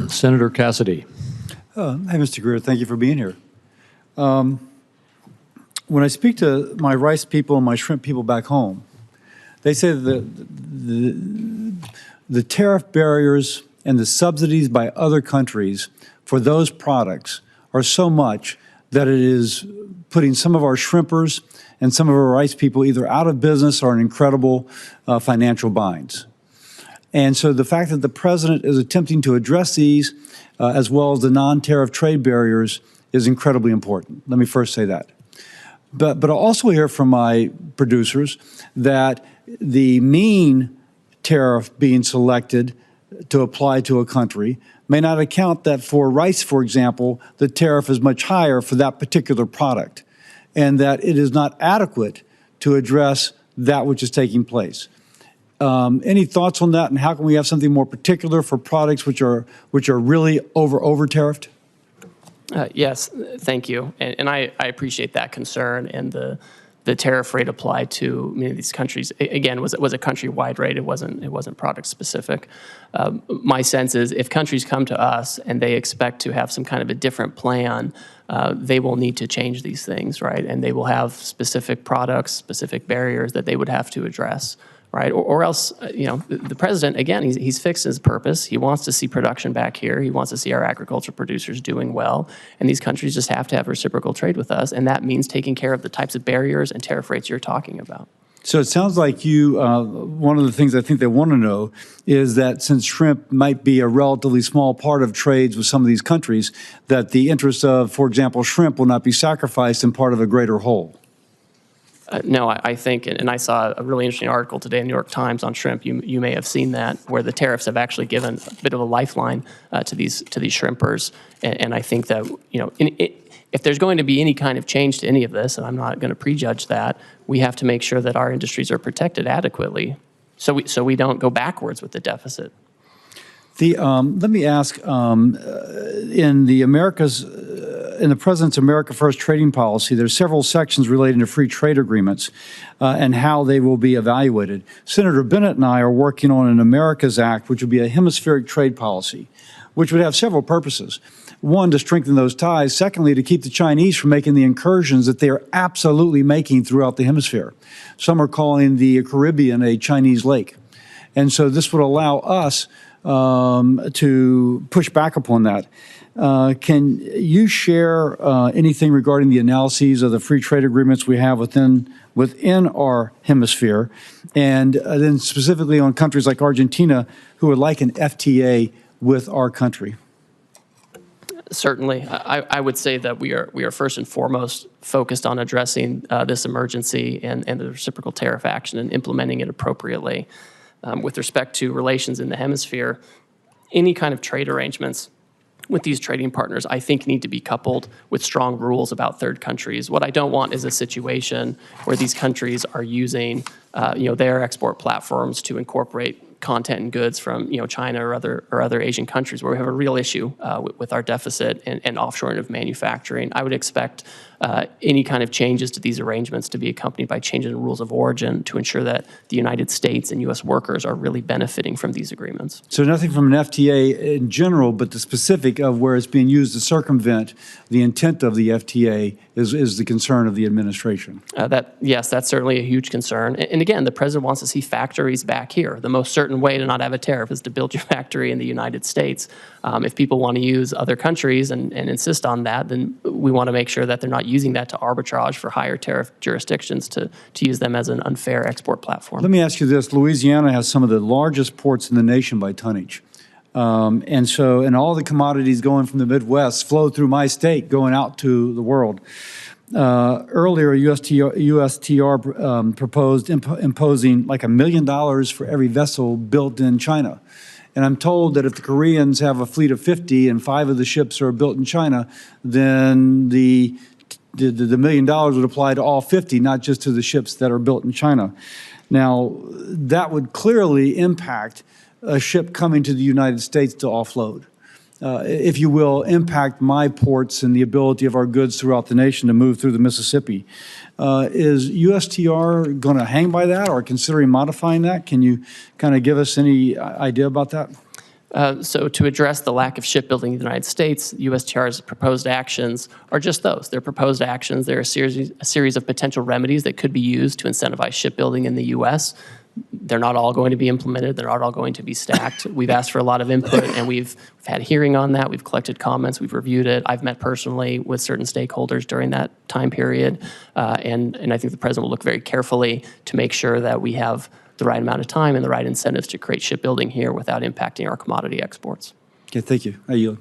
Senator Cassidy. Hey, Mr. Greer, thank you for being here. When I speak to my rice people and my shrimp people back home, they say that the tariff barriers and the subsidies by other countries for those products are so much that it is putting some of our shrimpers and some of our rice people either out of business or in incredible financial binds. And so the fact that the president is attempting to address these as well as the non-tariff trade barriers is incredibly important. Let me first say that. But I also hear from my producers that the mean tariff being selected to apply to a country may not account that for rice, for example, the tariff is much higher for that particular product, and that it is not adequate to address that which is taking place. Any thoughts on that, and how can we have something more particular for products which are really over tariffed? Yes, thank you, and I appreciate that concern, and the tariff rate applied to many of these countries again was a countrywide rate. It wasn't product specific. My sense is if countries come to us and they expect to have some kind of a different plan, they will need to change these things, right? And they will have specific products, specific barriers that they would have to address. Right, or else, you know, the president, again, he's fixed his purpose. He wants to see production back here. He wants to see our agriculture producers doing well. And these countries just have to have reciprocal trade with us. And that means taking care of the types of barriers and tariff rates you're talking about. So it sounds like you, one of the things I think they want to know is that since shrimp might be a relatively small part of trades with some of these countries, that the interest of, for example, shrimp will not be sacrificed in part of a greater whole. No, I think, and I saw a really interesting article today in the New York Times on shrimp. You may have seen that, where the tariffs have actually given a bit of a lifeline to these shrimpers. And I think that, you know, if there's going to be any kind of change to any of this, and I'm not going to prejudge that, we have to make sure that our industries are protected adequately, so we don't go backwards with the deficit. Let me ask, in the President's America First trading policy, there's several sections relating to free trade agreements and how they will be evaluated. Senator Bennett and I are working on an America's Act, which would be a hemispheric trade policy, which would have several purposes. One, to strengthen those ties. Secondly, to keep the Chinese from making the incursions that they are absolutely making throughout the hemisphere. Some are calling the Caribbean a Chinese lake. And so this would allow us to push back upon that. Can you share anything regarding the analyses of the free trade agreements we have within our hemisphere, and then specifically on countries like Argentina who would like an FTA with our country? Certainly, I would say that we are first and foremost focused on addressing this emergency and the reciprocal tariff action and implementing it appropriately. With respect to relations in the hemisphere, any kind of trade arrangements with these trading partners, I think, need to be coupled with strong rules about third countries. What I don't want is a situation where these countries are using, their export platforms to incorporate content and goods from, China or other Asian countries, where we have a real issue with our deficit and offshoring of manufacturing. I would expect any kind of changes to these arrangements to be accompanied by changes in rules of origin to ensure that the United States and U.S. workers are really benefiting from these agreements. So nothing from an FTA in general, but the specific of where it's being used to circumvent the intent of the FTA is the concern of the administration. Yes, that's certainly a huge concern. And again, the president wants to see factories back here. The most certain way to not have a tariff is to build your factory in the United States. If people want to use other countries and insist on that, then we want to make sure that they're not using that to arbitrage for higher tariff jurisdictions to use them as an unfair export platform. Let me ask you this. Louisiana has some of the largest ports in the nation by tonnage. And all the commodities going from the Midwest flow through my state going out to the world. Earlier, USTR proposed imposing like $1 million for every vessel built in China. And I'm told that if the Koreans have a fleet of 50 and 5 of the ships are built in China, then the $1 million would apply to all 50, not just to the ships that are built in China. Now, that would clearly impact a ship coming to the United States to offload. If you will, impact my ports and the ability of our goods throughout the nation to move through the Mississippi. Is USTR going to hang by that or considering modifying that? Can you kind of give us any idea about that? So to address the lack of shipbuilding in the United States, USTR's proposed actions are just those. They're proposed actions. They're a series of potential remedies that could be used to incentivize shipbuilding in the U.S. They're not all going to be implemented. They're not all going to be stacked. We've asked for a lot of input, and we've had hearing on that. We've collected comments. We've reviewed it. I've met personally with certain stakeholders during that time period, and I think the President will look very carefully to make sure that we have the right amount of time and the right incentives to create shipbuilding here without impacting our commodity exports. Okay, thank you. I yield.